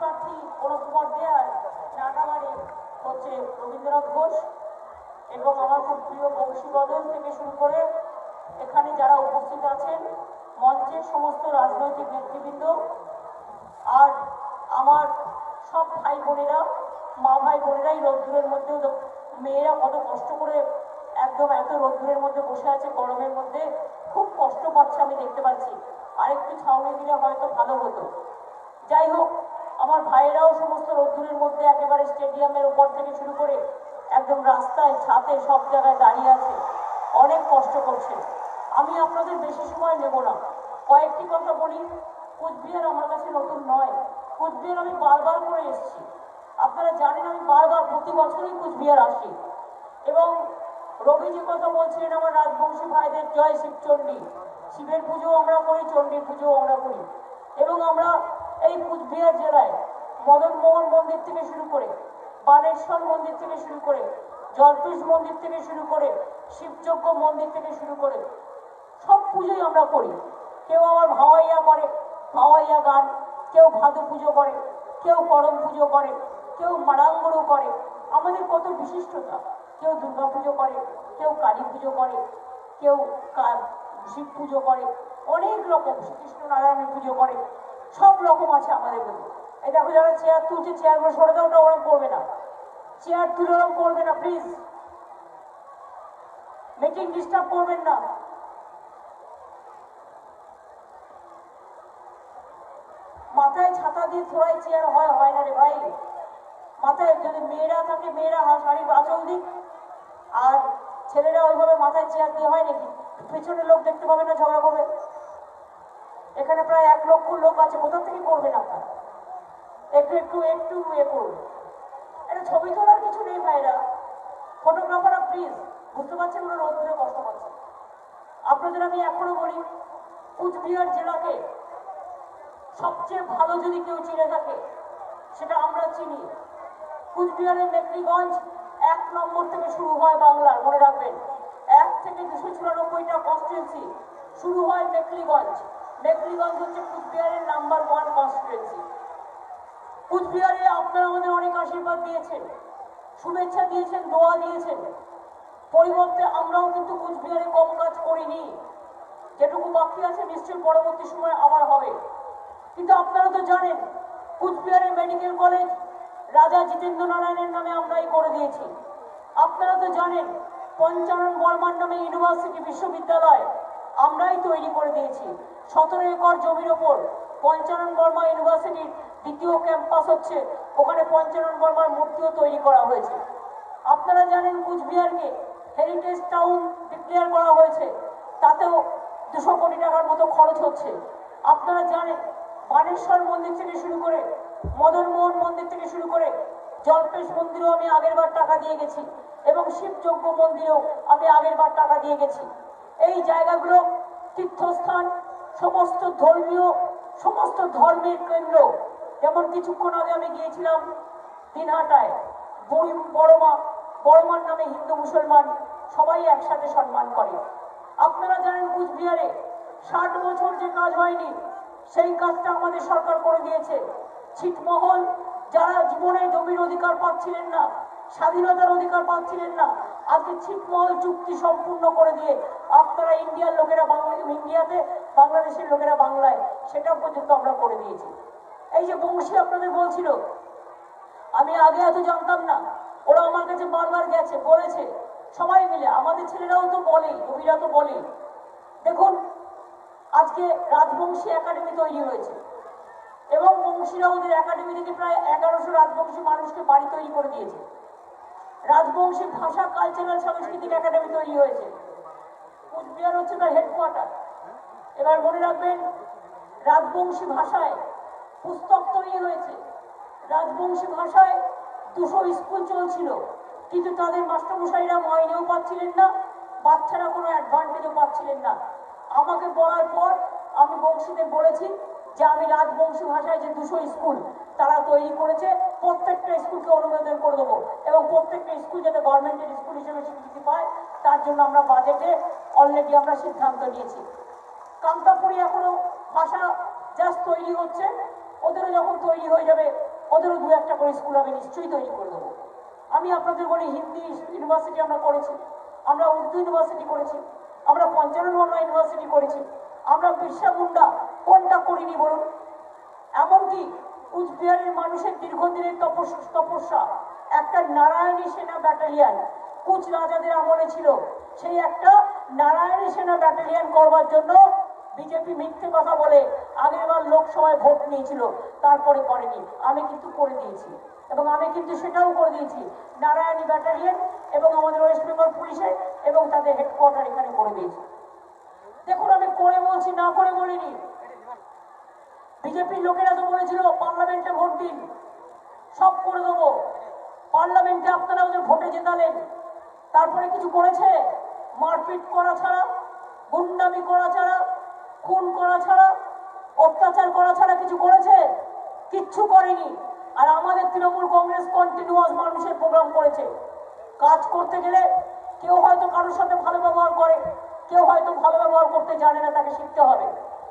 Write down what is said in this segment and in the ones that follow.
প্রার্থী অনুপমর দেয়ার নাটাবাড়ি হচ্ছে রবীন্দ্রনাথ ঘোষ এবং আমার খুব প্রিয় বংশীবদল থেকে শুরু করে এখানে যারা উপস্থিত আছেন মঞ্চের সমস্ত রাজনৈতিক নেতৃবৃন্দ আর আমার সব ভাই বোনেরা, মা ভাই বোনেরাই রোদ্দুরের মধ্যেও, মেয়েরা কত কষ্ট করে একদম এত রোদ্দুরের মধ্যে বসে আছে, গরমের মধ্যে খুব কষ্ট পাচ্ছে আমি দেখতে পাচ্ছি। আরেকটু ছাউনি দিলে হয়তো ভালো হতো। যাই হোক, আমার ভাইয়েরাও সমস্ত রোদ্দুরের মধ্যে একেবারে স্টেডিয়ামের উপর থেকে শুরু করে একদম রাস্তায়, ছাতে, সব জায়গায় দাঁড়িয়ে আছে, অনেক কষ্ট করছে। আমি আপনাদের বেশি সময় নেব না, কয়েকটি কথা বলি। কুচবিহার আমার কাছে নতুন নয়, কুচবিহার আমি বারবার করে এসেছি। আপনারা জানেন আমি বারবার প্রতি বছরই কুচবিহার আসি। এবং রবি যে কথা বলছিলেন আমার রাজবংশী ভাইদের জয় শিবচণ্ডী, শিবের পুজো আমরা করি, চণ্ডীর পুজো আমরা করি। এবং আমরা এই কুচবিহার জেলায় মদনমোহন মন্দির থেকে শুরু করে, বানেশ্বর মন্দির থেকে শুরু করে, জলপেশ মন্দির থেকে শুরু করে, শিবযজ্ঞ মন্দির থেকে শুরু করে সব পুজোই আমরা করি। কেউ আবার ভাওয়াইয়া করে, ভাওয়াইয়া গান, কেউ ভাদু পুজো করে, কেউ করম পুজো করে, কেউ মারাঙ্গড়ও করে। আমাদের কত বিশিষ্টতা, কেউ দুর্গা পুজো করে, কেউ কালী পুজো করে, কেউ শিব পুজো করে, অনেক রকম শ্রীকৃষ্ণ নারায়ণের পুজো করে, সব রকম আছে আমাদের মধ্যে। এই দেখো যারা চেয়ার তুলছে, চেয়ারগুলো সরে দাও, ওটা ওরম করবে না, চেয়ার তুলে ওরম করবে না প্লিজ, মিটিং ডিস্টার্ব করবেন না। মাথায় ছাতা দিয়ে থোড়াই চেয়ার হয় না রে ভাই। মাথায় যদি মেয়েরা থাকে, মেয়েরা শাড়ির আঁচল দিক, আর ছেলেরা ওইভাবে মাথায় চেয়ার দিয়ে হয় নাকি? পেছনে লোক দেখতে পাবে না, ঝগড়া করবে। এখানে প্রায় 1 লক্ষ লোক আছে, কোথা থেকে করবেন আপনারা? একটু একটু একটু ইয়ে করুন। এটা ছবি তোলার কিছু নেই ভাইরা, ফটোগ্রাফাররা প্লিজ, বুঝতে পারছেন ওরা রোদ ধরে কষ্ট পাচ্ছে। আপনাদের আমি এখনো বলি, কুচবিহার জেলাকে সবচেয়ে ভালো যদি কেউ চিনে থাকে সেটা আমরা চিনি। কুচবিহারের মেকলিগঞ্জ 1 নম্বর থেকে শুরু হয় বাংলার, মনে রাখবেন। 1 থেকে 294টা কনস্টিটুয়েন্সি শুরু হয় মেকলিগঞ্জ। মেকলিগঞ্জ হচ্ছে কুচবিহারের নাম্বার 1 কনস্টিটুয়েন্সি। কুচবিহারে আপনারা আমাদের অনেক আশীর্বাদ দিয়েছেন, শুভেচ্ছা দিয়েছেন, দোয়া দিয়েছেন। পরিবর্তে আমরাও কিন্তু কুচবিহারে কম কাজ করিনি। যেটুকু বাকি আছে নিশ্চয়ই পরবর্তী সময় আবার হবে। কিন্তু আপনারা তো জানেন কুচবিহারের মেডিকেল কলেজ রাজা জিতেন্দ্র নারায়ণের নামে আমরাই করে দিয়েছি। আপনারা তো জানেন পঞ্চানন বর্মার নামে ইউনিভার্সিটি, বিশ্ববিদ্যালয় আমরাই তৈরি করে দিয়েছি। 17 একর জমির ওপর পঞ্চানন বর্মা ইউনিভার্সিটির দ্বিতীয় ক্যাম্পাস হচ্ছে, ওখানে পঞ্চানন বর্মার মূর্তিও তৈরি করা হয়েছে। আপনারা জানেন কুচবিহারকে হেরিটেজ টাউন ডিক্লেয়ার করা হয়েছে, তাতেও 200 কোটি টাকার মতো খরচ হচ্ছে। আপনারা জানেন বানেশ্বর মন্দির থেকে শুরু করে, মদনমোহন মন্দির থেকে শুরু করে, জলপেশ মন্দিরেও আমি আগেরবার টাকা দিয়ে গেছি, এবং শিবযজ্ঞ মন্দিরেও আমি আগেরবার টাকা দিয়ে গেছি। এই জায়গাগুলো তীর্থস্থান, সমস্ত ধর্মীয়, সমস্ত ধর্মের কেন্দ্র। যেমন কিছুক্ষণ আগে আমি গিয়েছিলাম দিনহাটায়, বড়মার নামে হিন্দু মুসলমান সবাই একসাথে সম্মান করে। আপনারা জানেন কুচবিহারে 60 বছর যে কাজ হয়নি সেই কাজটা আমাদের সরকার করে দিয়েছে। ছিটমহল, যারা জীবনে জমির অধিকার পাচ্ছিলেন না, স্বাধীনতার অধিকার পাচ্ছিলেন না, আজকে ছিটমহল চুক্তি সম্পূর্ণ করে দিয়ে আপনারা ইন্ডিয়ার লোকেরা ইন্ডিয়াতে, বাংলাদেশের লোকেরা বাংলায়, সেটা পর্যন্ত আমরা করে দিয়েছি। এই যে বংশী আপনাদের বলছিল, আমি আগে এত জানতাম না, ওরা আমার কাছে বারবার গেছে, বলেছে, সবাই মিলে আমাদের ছেলেরাও তো বলে, রবিরা তো বলে। দেখুন আজকে রাজবংশী একাডেমি তৈরি হয়েছে এবং বংশীরা ওদের একাডেমি থেকে প্রায় 1100 রাজবংশী মানুষকে বাড়ি তৈরি করে দিয়েছে। রাজবংশী ভাষা, কালচারাল, সাংস্কৃতিক একাডেমি তৈরি হয়েছে। কুচবিহার হচ্ছে তার হেডকোয়ার্টার। এবার মনে রাখবেন রাজবংশী ভাষায় পুস্তক তৈরি হয়েছে, রাজবংশী ভাষায় 200 স্কুল চলছিল, কিন্তু তাদের মাস্টারমশাইরা মাইনেও পাচ্ছিলেন না, বাচ্চারা কোনো অ্যাডভান্টেজও পাচ্ছিলেন না। আমাকে বলার পর আমি বংশীদের বলেছি যে আমি রাজবংশী ভাষায় যে 200 স্কুল তারা তৈরি করেছে, প্রত্যেকটা স্কুলকে অনুমোদন করে দেবো, এবং প্রত্যেকটা স্কুল যাতে গভর্নমেন্টের স্কুল হিসেবে স্বীকৃতি পায় তার জন্য আমরা বাজেটে অলরেডি আমরা সিদ্ধান্ত নিয়েছি। কামতাপুরি এখনো ভাষা জাস্ট তৈরি হচ্ছে, ওদেরও যখন তৈরি হয়ে যাবে ওদেরও দু একটা করে স্কুল আমি নিশ্চয়ই তৈরি করে দেবো। আমি আপনাদের বলি, হিন্দি ইউনিভার্সিটি আমরা করেছি, আমরা উর্দু ইউনিভার্সিটি করেছি, আমরা পঞ্চানন বর্মা ইউনিভার্সিটি করেছি, আমরা বিরসা মুন্ডা কোনটা করিনি বলুন? এমনকি কুচবিহারের মানুষের দীর্ঘদিনের তপস্যা, একটা নারায়ণী সেনা ব্যাটালিয়ান কুচ রাজাদের আমলে ছিল, সেই একটা নারায়ণী সেনা ব্যাটালিয়ান করবার জন্য বিজেপি মিথ্যে কথা বলে আগেরবার লোকসভায় ভোট নিয়েছিল, তারপরে করেনি। আমি কিন্তু করে দিয়েছি, এবং আমি কিন্তু সেটাও করে দিয়েছি নারায়ণী ব্যাটালিয়ন এবং আমাদের ওয়েস্ট বেঙ্গল পুলিশের এবং তাদের হেডকোয়ার্টার এখানে করে দিয়েছি। দেখুন, আমি করে বলছি, না করে বলিনি। বিজেপির লোকেরা তো বলেছিল পার্লামেন্টে ভোট দিন, সব করে দেবো। পার্লামেন্টে আপনারা ওদের ভোটে জেতালেন, তারপরে কিছু করেছে? মারপিট করা ছাড়া, গুন্ডামি করা ছাড়া, খুন করা ছাড়া, অত্যাচার করা ছাড়া কিছু করেছে? কিচ্ছু করেনি। আর আমাদের তৃণমূল কংগ্রেস কন্টিনিউয়াস মানুষের প্রোগ্রাম করেছে। কাজ করতে গেলে কেউ হয়তো কারোর সাথে ভালো ব্যবহার করে, কেউ হয়তো ভালো ব্যবহার করতে জানে না, তাকে শিখতে হবে।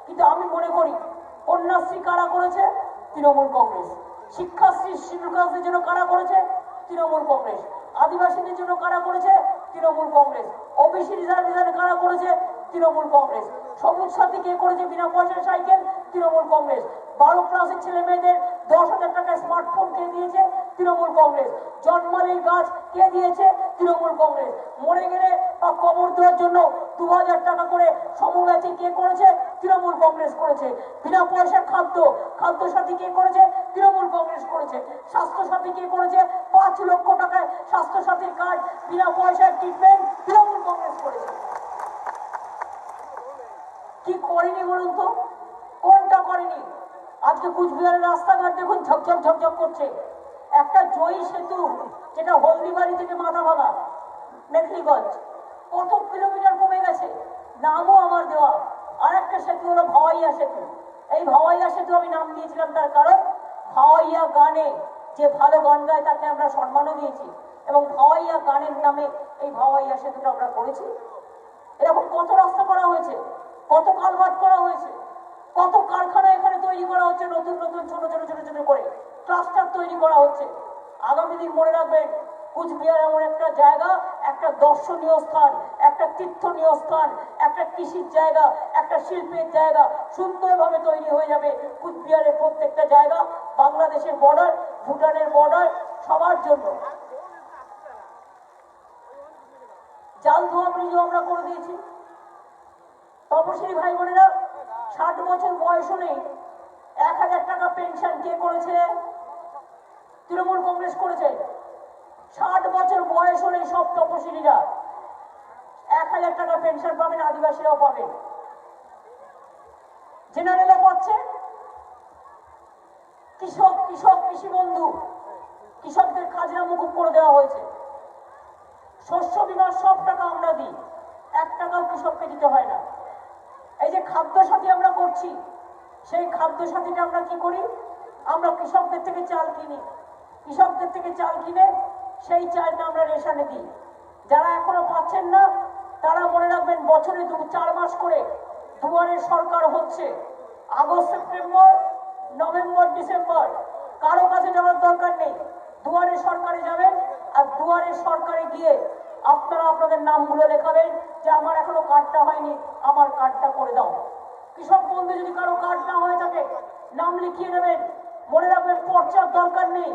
কিন্তু আমি মনে করি কন্যাশ্রী কারা করেছে? তৃণমূল কংগ্রেস। শিক্ষাশ্রী শিশুকাজদের জন্য কারা করেছে? তৃণমূল কংগ্রেস। আদিবাসীদের জন্য কারা করেছে? তৃণমূল কংগ্রেস। ওবিসি রিজার্ভেশনে কারা করেছে? তৃণমূল কংগ্রেস। সবুজ সাথী কে করেছে বিনা পয়সার সাইকেল? তৃণমূল কংগ্রেস। 12 ক্লাসের ছেলে মেয়েদের 10,000 টাকায় স্মার্টফোন কে দিয়েছে? তৃণমূল কংগ্রেস। জন্মালের গাছ কে দিয়েছে? তৃণমূল কংগ্রেস। মরে গেলে বা কবর দেওয়ার জন্য 2000 টাকা করে সমব্যাচী কে করেছে? তৃণমূল কংগ্রেস করেছে। বিনা পয়সার খাদ্য সাথী কে করেছে? তৃণমূল কংগ্রেস করেছে। স্বাস্থ্য সাথী কে করেছে? 5 লক্ষ টাকায় স্বাস্থ্য সাথীর কার্ড, বিনা পয়সার ট্রিটমেন্ট তৃণমূল কংগ্রেস করেছে। কি করেনি বলুন তো? কোনটা করেনি? আজকে কুচবিহারের রাস্তাঘাট দেখুন ঝকঝক ঝকঝক করছে। একটা জয়ী সেতু, যেটা হলদিবাড়ি থেকে মাথাভাঙা মেখলিগঞ্জ, কত কিলোমিটার কমে গেছে, নামও আমার দেওয়া। আর একটা সেতু হলো ভাওয়াইয়া সেতু। এই ভাওয়াইয়া সেতু আমি নাম দিয়েছিলাম তার কারণ, ভাওয়াইয়া গানে যে ভালো গান গায় তাকে আমরা সম্মানও দিয়েছি, এবং ভাওয়াইয়া গানের নামে এই ভাওয়াইয়া সেতুটা আমরা করেছি। এরকম কত রাস্তা করা হয়েছে, কত কালভার্ট করা হয়েছে, কত কারখানা এখানে তৈরি করা হচ্ছে, নতুন নতুন ছোট ছোট ছোট ছোট করে ক্লাস্টার তৈরি করা হচ্ছে। আগামী দিন মনে রাখবেন, কুচবিহার এমন একটা জায়গা, একটা দর্শনীয় স্থান, একটা তীর্থনীয় স্থান, একটা কৃষির জায়গা, একটা শিল্পের জায়গা সুন্দরভাবে তৈরি হয়ে যাবে। কুচবিহারের প্রত্যেকটা জায়গা বাংলাদেশের বর্ডার, ভুটানের বর্ডার, সবার জন্য। জাল ধোয়া ব্রিজও আমরা করে দিয়েছি। তপশিলি ভাই বোনেরা, 60 বছর বয়স নেই, 1000 টাকা পেনশন কে করেছে? তৃণমূল কংগ্রেস করেছে। 60 বছর বয়স হলে সব তপশিলীরা 1000 টাকা পেনশন পাবেন, আদিবাসীরাও পাবেন, জেনারেলও পাচ্ছে। কৃষি বন্ধু, কৃষকদের খাজনা মুকুব করে দেওয়া হয়েছে। শস্য বীমার সব টাকা আমরা দিই, 1 টাকাও কৃষককে দিতে হয় না। এই যে খাদ্য সাথী আমরা করছি, সেই খাদ্য সাথীটা আমরা কি করি? আমরা কৃষকদের থেকে চাল কিনি, কৃষকদের থেকে চাল কিনে সেই চালটা আমরা রেশনে দিই। যারা এখনো পাচ্ছেন না তারা মনে রাখবেন, বছরে 4 মাস করে দুয়ারের সরকার হচ্ছে। আগস্ট, সেপ্টেম্বর, নভেম্বর, ডিসেম্বর কারো কাছে যাওয়ার দরকার নেই, দুয়ারে সরকারে যাবেন। আর দুয়ারে সরকারে গিয়ে আপনারা আপনাদের নামগুলো লেখাবেন যে আমার এখনো কার্ডটা হয়নি, আমার কার্ডটা করে দাও। কৃষক বন্ধু যদি কারো কার্ড না হয়ে থাকে, নাম লিখিয়ে নেবেন। মনে রাখবেন, পর্চার দরকার নেই,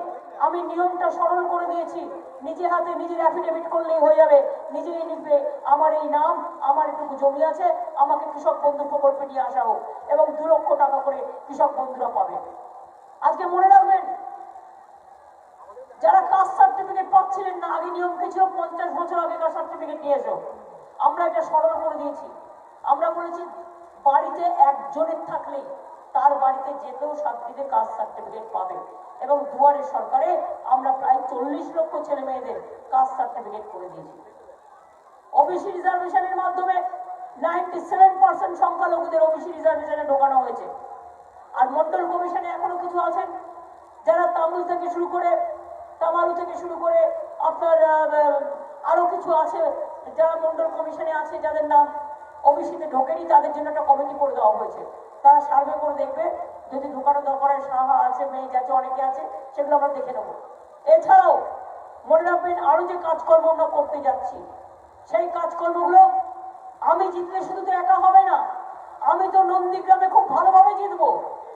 আমি নিয়মটা সরল করে দিয়েছি। নিজে হাতে নিজের অ্যাফিডেভিট করলেই হয়ে যাবে, নিজেই লিখবে আমার এই নাম, আমার একটু জমি আছে, আমাকে কৃষক বন্ধু প্রকল্পে নিয়ে আসা হোক, এবং 2 লক্ষ টাকা করে কৃষক বন্ধুরা পাবে। আজকে মনে রাখবেন, যারা কাস্ট সার্টিফিকেট পাচ্ছিলেন না, আগে নিয়ম কি ছিল? 50 বছর আগেকার সার্টিফিকেট নিয়ে এসো। আমরা এটা সরল করে দিয়েছি। আমরা বলেছি বাড়িতে একজনের থাকলেই তার বাড়িতে যেতেও শান্তিতে কাস্ট সার্টিফিকেট পাবে, এবং দুয়ারে সরকারে আমরা প্রায় 40 লক্ষ ছেলে মেয়েদের কাস্ট সার্টিফিকেট করে দিয়েছি। ওবিসি রিজার্ভেশনের মাধ্যমে 97% সংখ্যালঘুদের ওবিসি রিজার্ভেশনে ঢোকানো হয়েছে। আর মন্ডল কমিশনে এখনো কিছু আছেন যারা তামিল থেকে শুরু করে, তামালু থেকে শুরু করে আপনার আরো কিছু আছে যারা মন্ডল কমিশনে আছে, যাদের নাম ওবিসিতে ঢোকেনি, তাদের জন্য একটা কমিটি করে দেওয়া হয়েছে। তারা সার্ভে করে দেখবে, যদি ঢোকানো দরকার সাহা আছে, মেয়ে আছে, অনেকে আছে, সেগুলো আমরা দেখে নেবো। এছাড়াও মনে রাখবেন আরো যে কাজকর্ম আমরা করতে যাচ্ছি, সেই কাজকর্মগুলো আমি জিতলে শুধু তো একা হবে না। আমি তো নন্দীগ্রামে খুব ভালোভাবে জিতবো,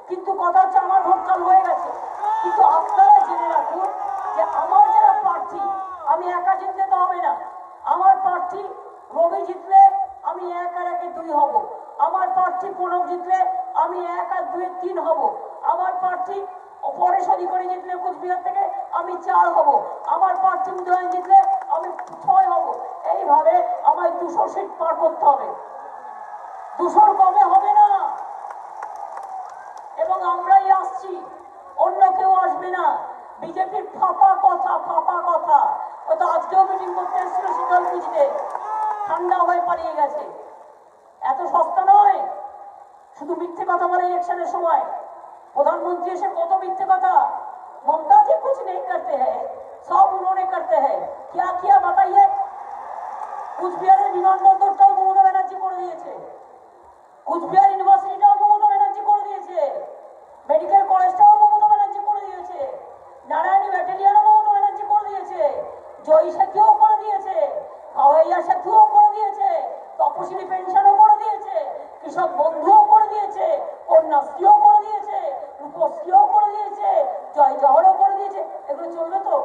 কিন্তু কথা হচ্ছে আমার ভোট কাল হয়ে গেছে। কিন্তু আপনারা জেনে রাখুন যে আমার যারা প্রার্থী, আমি একা জিতলে তো হবে না। আমার প্রার্থী রবি জিতলে আমি 1 আর 1 2 হব। আমার প্রার্থী প্রণব জিতলে আমি 1 আর 2 3 হব। আমার প্রার্থী পরেশ অধিকারী জিতলে কুচবিহার থেকে আমি 4 হব। আমার প্রার্থী উদয়ন জিতলে আমি 6 হব। এইভাবে আমায় 200 সিট পার করতে হবে, 200 কমে হবে না। এবং আমরাই আসছি, অন্য কেউ আসবে না। বিজেপির ফাঁপা কথা, ফাঁপা কথা। ও তো আজকেও মিটিং করতে এসেছিল শীতলকুচিতে, ঠান্ডা হয়ে পালিয়ে গেছে। এত সস্তা নয় শুধু মিথ্যে কথা বলে ইলেকশনের সময়। प्रधानमंत्री से कत मिथ्ये कथा, ममता जी कुछ नहीं करते हैं, सब उन्होंने करते हैं। क्या किया बताइए? कुचबिहार विमानबंदरটাও মমতা ব্যানার্জি করে দিয়েছে, কুচবিহার ইউনিভার্সিটিটাও মমতা ব্যানার্জি করে দিয়েছে, মেডিকেল কলেজটাও মমতা ব্যানার্জি করে দিয়েছে, নারায়ণী ব্যাটালিয়নও মমতা ব্যানার্জি করে দিয়েছে, জয় সেতুও করে দিয়েছে, হাওয়াইয়া সেতুও করে দিয়েছে, তপশিলি পেনশনও করে দিয়েছে, কৃষক বন্ধুও করে দিয়েছে, কন্যাশ্রীও করে দিয়েছে, রূপশ্রীও করে দিয়েছে, জয় জহরও করে দিয়েছে। এগুলো চলবে তো?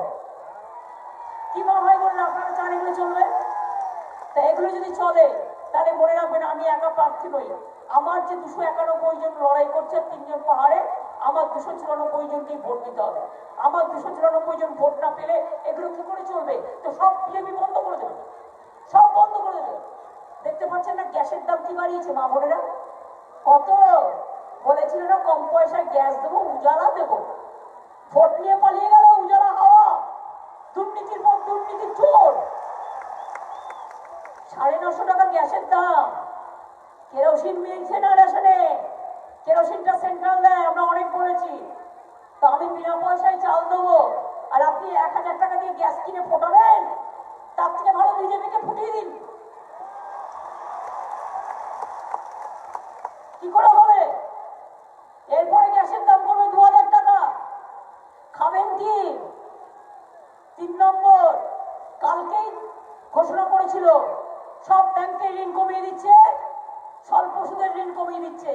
কি মনে হয় বললেন আপনারা চান এগুলো চলবে? তা এগুলো যদি চলে তাহলে মনে রাখবেন আমি একা প্রার্থী নই। আমার যে 291 জন লড়াই করছে 3 জন পাহাড়ে, আমার 294 জনকেই ভোট দিতে হবে। আমার 294 জন ভোট না পেলে এগুলো কি করে চলবে? তো সব বিজেপি বন্ধ করে দেবে, সব বন্ধ করে দেবে। দেখতে পাচ্ছেন না গ্যাসের দাম কি বাড়িয়েছে মা বোনেরা? কত বলেছিল না কম পয়সায় গ্যাস দেবো, উজালা দেবো, ভোট নিয়ে পালিয়ে গেল উজালা হাওয়া। দুর্নীতির পর দুর্নীতির চোর। 950 টাকা গ্যাসের দাম। কেরোসিন মিলছে না রেশনে, কেরোসিনটা সেন্ট্রাল দেয়, আমরা অনেক বলেছি। তো আমি বিনা পয়সায় চাল দেবো আর আপনি 1000 টাকা দিয়ে গ্যাস কিনে ফোটাবেন? তার থেকে ভালো বিজেপিকে ফুটিয়ে দিন। কি করে হবে? এরপরে গ্যাসের দাম করবে 2000 টাকা। খাবেন কি? 3 নম্বর, কালকেই ঘোষণা করেছিল সব ব্যাংকের ঋণ কমিয়ে দিচ্ছে, স্বল্প সুদের ঋণ কমিয়ে দিচ্ছে।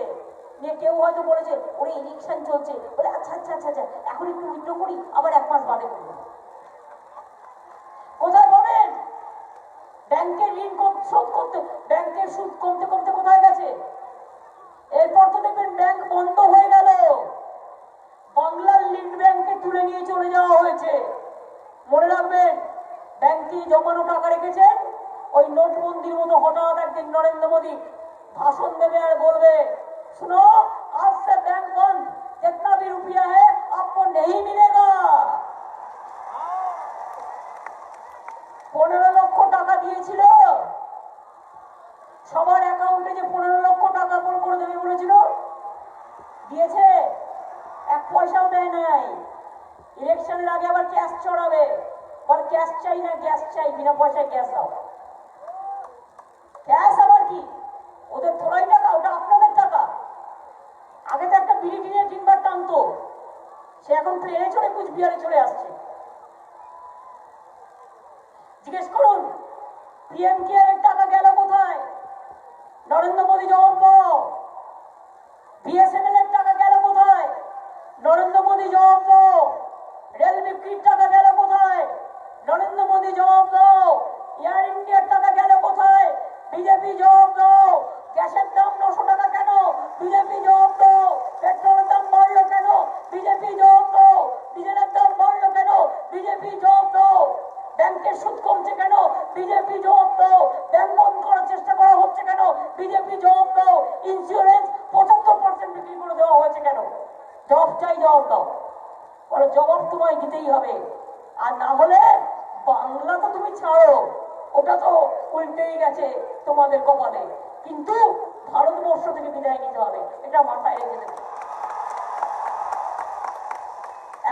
নিয়ে কেউ হয়তো বলেছে ওরে ইলেকশন চলছে, বলে আচ্ছা আচ্ছা আচ্ছা আচ্ছা এখন একটু উইথড্র করি, আবার 1 মাস বাদে করবো। কোথায় পাবেন? ব্যাংকের ঋণ শোধ করতে, ব্যাংকের সুদ কমতে কমতে কোথায় গেছে? এরপর তো দেখবেন ব্যাংক বন্ধ হয়ে গেল, বাংলার লিড ব্যাংকে তুলে নিয়ে চলে যাওয়া হয়েছে। মনে রাখবেন ব্যাংকে জমানো টাকা রেখেছেন, ওই নোটবন্দির মতো হঠাৎ একদিন নরেন্দ্র মোদী भाषण देवे और बोलवे सुनो आज से बैंक बंद, जितना भी रुपया है आपको नहीं मिलेगा। 15 লক্ষ টাকা দিয়েছিল সবার অ্যাকাউন্টে, যে 15 লক্ষ টাকা করে দেবে বলেছিল, দিয়েছে? 1 পয়সাও দেয় নাই। ইলেকশনের আগে আবার ক্যাশ চড়াবে, বল ক্যাশ চাই না গ্যাস চাই, বিনা পয়সায় গ্যাস দাও। ক্যাশ আবার কি? ওদের থোড়াই টাকা, ওটা আপনাদের টাকা। আগে তো একটা বিড়ি কিনে তিনবার টানতো, সে এখন প্লেনে চড়ে কুচবিহারে চলে আসছে। জিজ্ঞেস করুন পিএম কেয়ারের টাকা গেল কোথায়? নরেন্দ্র মোদী জবাব দাও। বিএসএনএল এর টাকা গেল কোথায়? নরেন্দ্র মোদী জবাব দাও। রেল বিক্রির টাকা গেল কোথায়? নরেন্দ্র মোদী জবাব দাও। এয়ার ইন্ডিয়ার টাকা গেল কোথায়? বিজেপি জবাব দাও। গ্যাসের দাম 900 টাকা কেন? বিজেপি জবাব দাও। পেট্রোলের দাম বাড়লো কেন? বিজেপি জবাব দাও। ডিজেলের দাম বাড়লো কেন? বিজেপি জবাব দাও। ব্যাংকের সুদ কমছে কেন? বিজেপি জবাব দাও। ব্যাংক বন্ধ করার চেষ্টা করা হচ্ছে কেন? বিজেপি জবাব দাও। ইন্স্যুরেন্স 75% বিক্রি করে দেওয়া হয়েছে কেন? জবাব চাই, জবাব দাও। বলে জবাব তোমায় দিতেই হবে, আর না হলে বাংলা তো তুমি ছাড়ো, ওটা তো উল্টেই গেছে তোমাদের কপালে, কিন্তু ভারতবর্ষ থেকে বিদায় নিতে হবে, এটা মাথায় রেখে দেবে।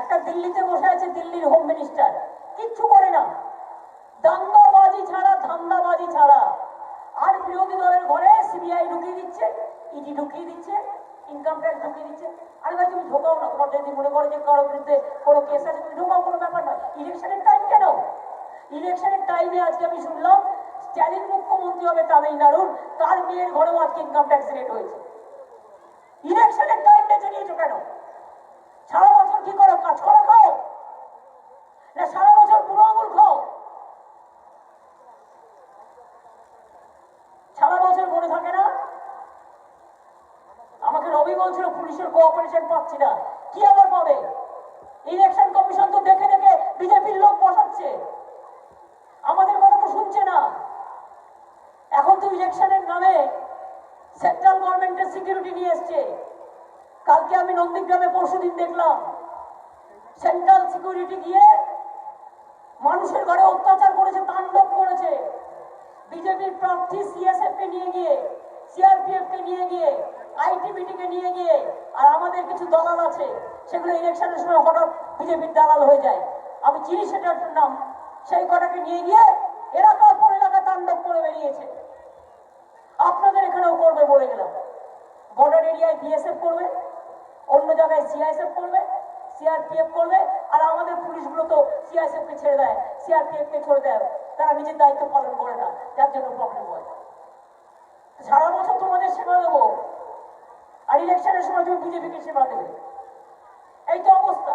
একটা দিল্লিতে বসে আছে দিল্লির হোম মিনিস্টার, কিচ্ছু করে না, দাঙ্গাবাজি ছাড়া ধান্দাবাজি ছাড়া। আর বিরোধী দলের ঘরে সিবিআই ঢুকিয়ে দিচ্ছে, ইডি ঢুকিয়ে দিচ্ছে, ইনকাম ট্যাক্স ঢুকিয়ে দিচ্ছে। আরে ভাই তুমি ঢোকাও না, তোমার যদি মনে করো যে কারোর বিরুদ্ধে কোনো কেস আছে তুমি ঢোকাও, কোনো ব্যাপার নয়। ইলেকশনের টাইম কেন? ইলেকশনের টাইমে আজকে আমি শুনলাম স্ট্যালিন মুখ্যমন্ত্রী হবে তামিলনাড়ুর, তার মেয়ের ঘরেও আজকে ইনকাম ট্যাক্স রেট হয়েছে। ইলেকশনের টাইম বেছে নিয়েছো কেন? সারা বছর কি করো? কাজ করা খাও না সারা বছর বুড়ো আঙুল খাও? সারা বছর মনে থাকে না? আমাকে রবি বলছিল পুলিশের কোঅপারেশন পাচ্ছি না, কি আবার পাবে? ইলেকশন কমিশন তো দেখে দেখে বিজেপির লোক বসাচ্ছে, আমাদের কথা তো শুনছে না। এখন তো ইলেকশনের নামে সেন্ট্রাল গভর্নমেন্টের সিকিউরিটি নিয়ে এসছে। কালকে আমি নন্দীগ্রামে পরশুদিন দেখলাম সেন্ট্রাল সিকিউরিটি গিয়ে মানুষের ঘরে অত্যাচার করেছে, তাণ্ডব করেছে। বিজেপির প্রার্থী সিএসএফ কে নিয়ে গিয়ে, সিআরপিএফ কে নিয়ে গিয়ে, আইটিবিটি কে নিয়ে গিয়ে, আর আমাদের কিছু দালাল আছে সেগুলো ইলেকশনের সময় হঠাৎ বিজেপির দালাল হয়ে যায়, আমি চিনি সেটার নাম, সেই কটাকে নিয়ে গিয়ে এলাকার পর এলাকা তাণ্ডব করে বেরিয়েছে। আপনাদের এখানেও করবে বলে গেলাম। বর্ডার এরিয়ায় বিএসএফ করবে, অন্য জায়গায় সিআইএসএফ করবে, সিআরপিএফ করবে, আর আমাদের পুলিশগুলো তো সিআইএসএফ কে ছেড়ে দেয়, সিআরপিএফ কে ছেড়ে দেয়, তারা নিজের দায়িত্ব পালন করে না, যার জন্য প্রবলেম হয়। সারা বছর তোমাদের সেবা দেবো আর ইলেকশনের সময় তুমি বিজেপিকে সেবা দেবে, এই তো অবস্থা।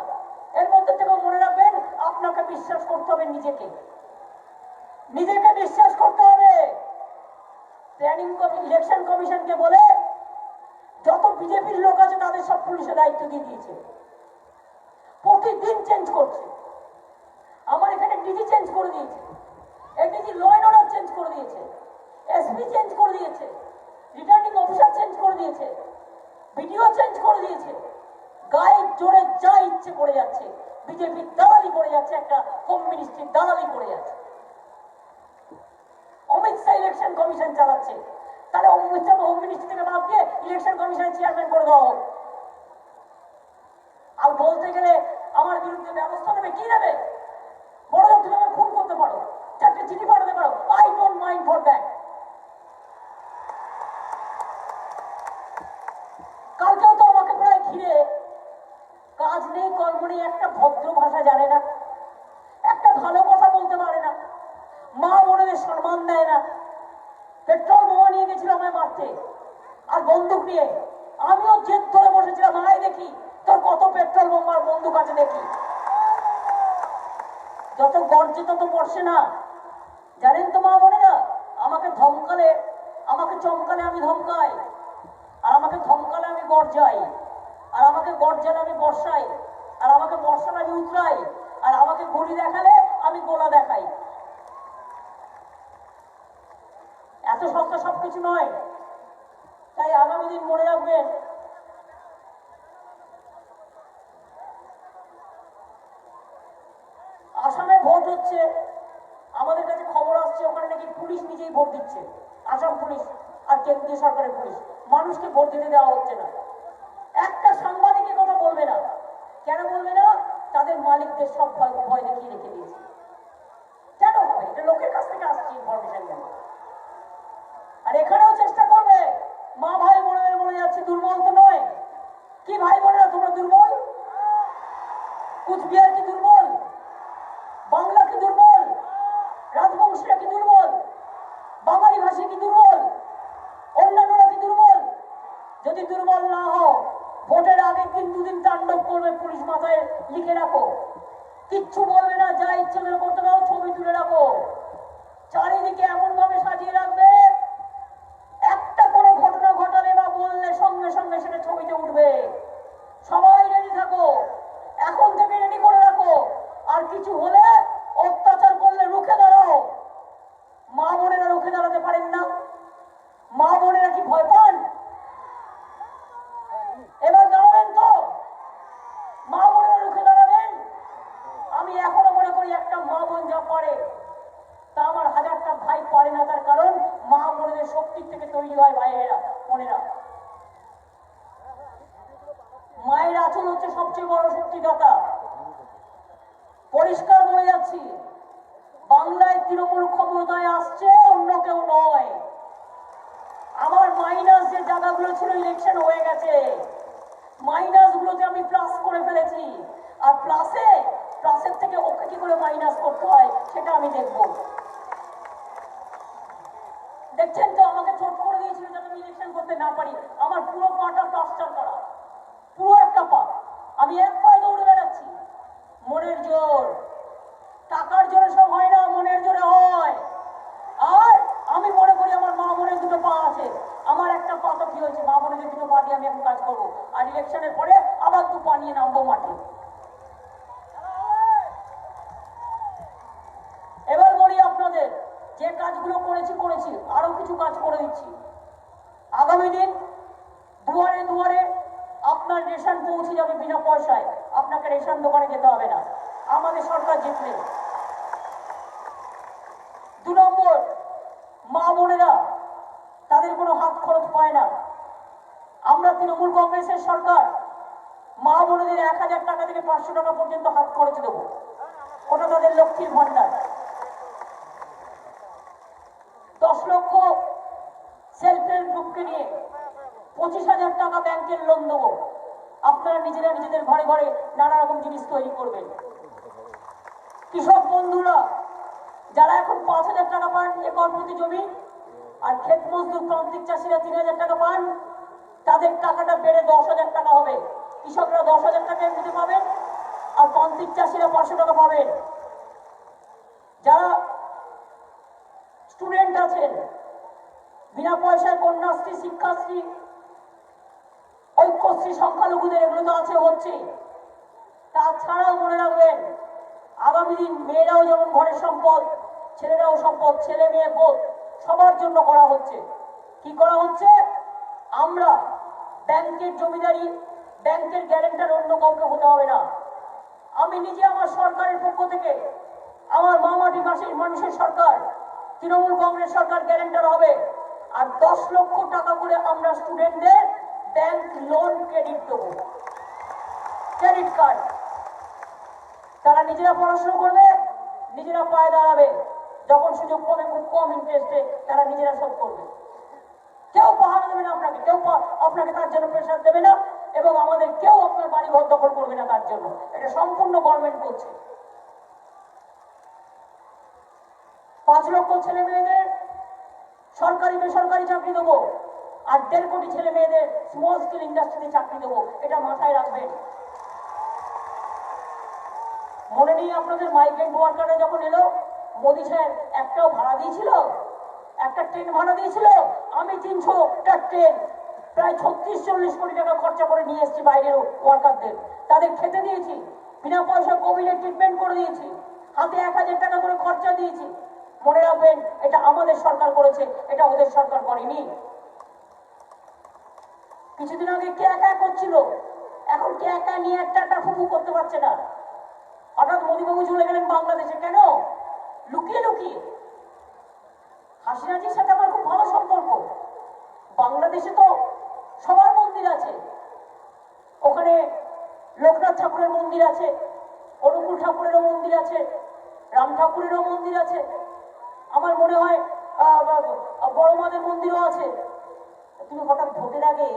এর মধ্যে থেকেও মনে রাখবেন আপনাকে বিশ্বাস করতে হবে নিজেকে, নিজেকে বিশ্বাস করতে হবে। প্ল্যানিং ইলেকশন কমিশনকে বলে যত বিজেপির লোক আছে তাদের সব পুলিশের দায়িত্ব দিয়ে দিয়েছে, প্রতিদিন চেঞ্জ করছে। আমার এখানে ডিজি চেঞ্জ করে দিয়েছে, ADG law and order change করে দিয়েছে, এসপি চেঞ্জ করে দিয়েছে, রিটার্নিং অফিসার চেঞ্জ করে দিয়েছে, ভিডিও চেঞ্জ করে দিয়েছে। গায়ে জোরে যা ইচ্ছে করে যাচ্ছে, বিজেপির দালালি করে যাচ্ছে, একটা হোম মিনিস্ট্রির দালালি করে যাচ্ছে। অমিত শাহ ইলেকশন কমিশন চালাচ্ছে, তাহলে অমিত শাহ হোম মিনিস্ট্রি থেকে বাদ দিয়ে ইলেকশন কমিশনের চেয়ারম্যান করে দেওয়া হোক। আর বলতে গেলে আমার বিরুদ্ধে ব্যবস্থা নেবে, কি নেবে? বড় তুমি আমাকে খুন করতে পারো, চারটে চিঠি পাঠাতে পারো, I don't mind for that. কালকেও তো আমাকে প্রায় ঘিরে, কাজ নেই কর্ম নেই, একটা ভদ্র ভাষা জানে না, একটা ভালো কথা বলতে পারে না, মা বোনেদের সম্মান দেয় না। পেট্রোল বোমা নিয়ে গেছিল আমায় মারতে আর বন্দুক নিয়ে, আমিও জেদ ধরে বসেছিলাম, আয় দেখি তোর কত পেট্রোল বোমার বন্দুক আছে দেখি। যত গর্জে তত পড়ছে না, জানেন তো মা বোনেরা? আমাকে ধমকালে, আমাকে চমকালে আমি ধমকাই, আর আমাকে ধমকালে আমি গর্জাই, আর আমাকে গর্জালে আমি বর্ষাই, আর আমাকে বর্ষালে আমি উতরাই, আর আমাকে গুলি দেখালে আমি গোলা দেখাই। এত সস্তা সবকিছু নয়। তাই আগামী দিন মনে রাখবেন, আসামে ভোট হচ্ছে, আমাদের কাছে খবর আসছে ওখানে নাকি পুলিশ নিজেই ভোট দিচ্ছে, আসাম পুলিশ আর কেন্দ্রীয় সরকারের পুলিশ, মানুষকে ভোট দিতে দেওয়া হচ্ছে না। একটা সাংবাদিকের কথা বলবে না, কেন বলবে না? তাদের মালিকদের সব ভয় দেখিয়ে রেখে দিয়েছে। কেন হবে? এটা লোকের কাছ থেকে আসছে ইনফরমেশন কেন? আর এখানেও চেষ্টা করবে, মা ভাই বোনেদের বলে যাচ্ছে দুর্বল তো নয়। কি ভাই বোনেরা তোমরা দুর্বল? কুচবিহার কি দুর্বল? বাংলা কি দুর্বল? রাজবংশীরা কি দুর্বল? বাঙালি ভাষী কি দুর্বল? অন্যান্যরা কি দুর্বল? যদি দুর্বল না হও, ভোটের আগের দিন দুদিন তাণ্ডব করবে পুলিশ, মাথায় লিখে রাখো, কিচ্ছু বলবে না, যা ইচ্ছে করতে দাও, ছবি তুলে রাখো, চারিদিকে এমন ভাবে সাজিয়ে রাখবে, একটা কোনো ঘটনা ঘটালে বা বললে সঙ্গে সঙ্গে সেটা ছবিতে উঠবে। সবাই রেডি থাকো, এখন থেকে রেডি করে রাখো। আর কিছু হলে, অত্যাচার করলে রুখে দাঁড়াও। মা বোনেরা রুখে দাঁড়াতে পারেন না? মা বোনেরা কি ভয় পান? এবার দাঁড়াবেন তো? মা বোনেরা রুখে দাঁড়াবেন? আমি এখনো মনে করি একটা মা বোন যা পারে তা আমার হাজারটা ভাই পারে না। তার কারণ মা বোনেদের শক্তির থেকে তৈরি হয় ভাইয়েরা বোনেরা। মায়ের আঁচল হচ্ছে সবচেয়ে বড় শক্তিদাতা। পরিষ্কার বলে যাচ্ছি, বাংলায় তৃণমূল ক্ষমতায় আসছে, অন্য কেউ নয়। আমার মাইনাস যে জায়গাগুলো ছিল ইলেকশন হয়ে গেছে, মাইনাস করতে হয় সেটা আমি দেখব। দেখছেন তো আমাকে ছোট করে দিয়েছিল যাতে আমি ইলেকশন করতে না পারি। আমার পুরো পাটা প্লাস্টার করা, পুরো একটা পা। আমি এক পায়ে দৌড়ে বেড়াচ্ছি। মনের জোর, টাকার জোরে সব হয় না, মনের জোরে হয়। আর আমি মনে করি আমার মা বোনের দুটো পা আছে। আমার একটা পা তো কি হয়েছে, মা বোনের দুটো পা দিয়ে আমি এখন কাজ করবো। আর ইলেকশনের পরে আবার 2 পা নিয়ে নামবো মাঠে। এবার বলি আপনাদের, যে কাজগুলো করেছি আরো কিছু কাজ করে দিচ্ছি। আগামী দিন দুয়ারে দুয়ারে আপনার রেশন পৌঁছে যাবে বিনা পয়সায়। আপনাকে রেশন দোকানে যেতে হবে না আমাদের সরকার জিতলে। 2 নম্বর, মা বোনেরা তাদের কোনো হাত খরচ পায় না। আমরা তৃণমূল কংগ্রেসের সরকার মা বোনেদের 1000 টাকা থেকে 500 টাকা পর্যন্ত হাত খরচ দেবো। ওটা তাদের লক্ষ্মীর ভান্ডার। 10 লক্ষ সেলফ হেল্প গ্রুপকে নিয়ে 25,000 টাকা ব্যাংকের লোন দেবো। আপনারা নিজেরা নিজেদের ঘরে ঘরে নানা রকম জিনিস তৈরি করবেন। কৃষক বন্ধুরা যারা এখন 5,000 টাকা পান একর প্রতি জমি, আর ক্ষেত মজদুর প্রান্তিক চাষিরা 3,000 টাকা পান, তাদের টাকাটা বেড়ে 10,000 টাকা হবে। কৃষকরা 10,000 টাকা এমনিতে পাবেন, আর প্রান্তিক চাষিরা 500 টাকা পাবেন। যারা স্টুডেন্ট আছেন, বিনা পয়সায় কন্যাশ্রী, শিক্ষাশ্রী, ঐক্যশ্রী, সংখ্যালঘুদের এগুলো তো আছে, হচ্ছে। তাছাড়াও মনে রাখবেন, আগামী দিন মেয়েরাও যেমন ঘরের সম্পদ, ছেলেরাও সম্পদ, ছেলে মেয়ে বোধ সবার জন্য করা হচ্ছে। কি করা হচ্ছে? আমরা ব্যাংকের জমিদারি, ব্যাংকের গ্যারান্টার অন্য কাউকে হতে হবে না। আমি নিজে আমার সরকারের পক্ষ থেকে, আমার মামাটি মাসির মানুষের সরকার, তৃণমূল কংগ্রেস সরকার গ্যারান্টার হবে। আর 10 লক্ষ টাকা করে আমরা স্টুডেন্টদের ব্যাংক লোন ক্রেডিট দেবো, ক্রেডিট কার্ড। তারা নিজেরা পড়াশোনা করবে, নিজেরা পায়ে দাঁড়াবে, যখন সুযোগ পাবে খুব কম ইন্টারেস্টে তারা নিজেরা শোধ করবে। কেউ পাহারা দেবে না আপনাকে, কেউ আপনাকে তার জন্য প্রেশার দেবে না, এবং আমাদের কেউ আপনার বাড়ি ঘর দখল করবে না তার জন্য। এটা সম্পূর্ণ গভর্নমেন্ট করছে। 5 লক্ষ ছেলে মেয়েদের সরকারি বেসরকারি চাকরি দেবো, আর 1.5 কোটি ছেলে মেয়েদের স্মল স্কেল ইন্ডাস্ট্রিতে চাকরি দেবো। এটা মাথায় রাখবেন। মনে নেই আপনাদের মাইগ্রেন্ট ওয়ার্কাররা যখন এলো, মোদী সাহেব একটাও ভাড়া দিয়েছিল? একটা ট্রেন ভাড়া দিয়েছিল? আমি 300টা ট্রেন প্রায় 36-40 কোটি টাকা খরচা করে নিয়ে এসেছি বাইরের ওয়ার্কারদের। তাদের খেতে দিয়েছি, বিনা পয়সা কোভিডের ট্রিটমেন্ট করে দিয়েছি, হাতে 1000 টাকা করে খরচা দিয়েছি। মনে রাখবেন, এটা আমাদের সরকার করেছে, এটা ওদের সরকার করেনি। কিছুদিন আগে কে একা করছিল, এখন কে একা নিয়ে একটা ফুফু করতে পারছে না। হঠাৎ মোদীবাবু চলে গেলেন বাংলাদেশে। কেন? লুকিয়ে লুকিয়ে। হাসিনাজির সাথে আমার খুব ভালো সম্পর্ক। বাংলাদেশে তো সবার মন্দির আছে, ওখানে লোকনাথ ঠাকুরের মন্দির আছে, অনুকূল ঠাকুরেরও মন্দির আছে, রাম ঠাকুরেরও মন্দির আছে, আমার মনে হয় বড় মাদের মন্দিরও আছে। তুমি হঠাৎ ভোটের আগে